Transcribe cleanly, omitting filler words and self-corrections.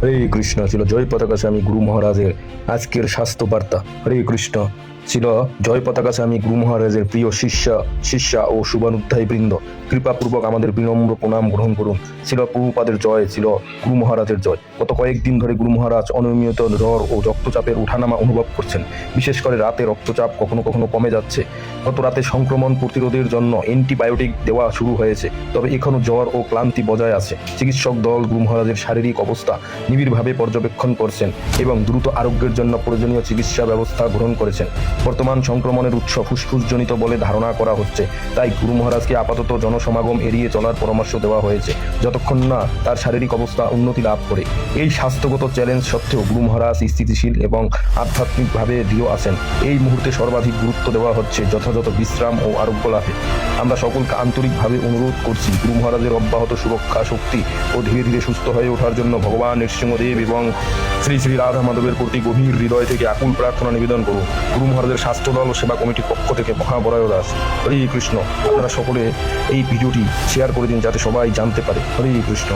হরে কৃষ্ণ। ছিল জয় পতাকা স্বামী গুরু মহারাজের আজকের স্বাস্থ্য বার্তা। হরে কৃষ্ণ। ছিল জয় পতাকা স্বামী গুরু মহারাজের প্রিয় শিষ্যা ও শুভানুধ্যায়ী বৃন্দ, কৃপাপূর্বক আমাদের বিনম্র প্রণাম গ্রহণ করুন। ছিল প্রভুপাদের জয়, ছিল গুরু মহারাজের জয়। গত কয়েকদিন ধরে গুরু মহারাজ অনিয়মিত জ্বর ও রক্তচাপের ওঠানামা অনুভব করছেন। বিশেষ করে রাতে রক্তচাপ কখনো কখনো কমে যাচ্ছে। গত রাতে সংক্রমণ প্রতিরোধের জন্য অ্যান্টিবায়োটিক দেওয়া শুরু হয়েছে, তবে এখনো জ্বর ও ক্লান্তি বজায় আছে। চিকিৎসক দল গুরু মহারাজের শারীরিক অবস্থা নিবিড়ভাবে পর্যবেক্ষণ করছেন এবং দ্রুত আরোগ্যের জন্য প্রয়োজনীয় চিকিৎসা ব্যবস্থা গ্রহণ করেছেন। বর্তমান সংক্রমণের উৎস ফুসফুসজনিত বলে ধারণা করা হচ্ছে, তাই গুরু মহারাজকে আপাতত জনসমাগম এড়িয়ে চলার পরামর্শ দেওয়া হয়েছে যতক্ষণ না তার শারীরিক অবস্থা উন্নতি লাভ করে। এই স্বাস্থ্যগত চ্যালেঞ্জ সত্ত্বেও গুরু মহারাজ স্থিতিশীল এবং আধ্যাত্মিকভাবে দৃঢ় আছেন। এই মুহূর্তে সর্বাধিক গুরুত্ব দেওয়া হচ্ছে যথাযথ বিশ্রাম ও আরোগ্য লাভে। আমরা সকলকে আন্তরিকভাবে অনুরোধ করছি, গুরু মহারাজের অব্যাহত সুরক্ষা, শক্তি ও ধীরে ধীরে সুস্থ হয়ে ওঠার জন্য ভগবান নৃসিংহদেব এবং শ্রী শ্রী রাধা মাধবের প্রতি গভীর হৃদয় থেকে আকুল প্রার্থনা নিবেদন করুন। গুরু মহারাজের স্বাস্থ্য দল ও সেবা কমিটির পক্ষ থেকে মহাবরায় দাস। হরে কৃষ্ণ। আপনারা সকলে এই ভিডিওটি শেয়ার করে দিন যাতে সবাই জানতে পারে। হরে কৃষ্ণ।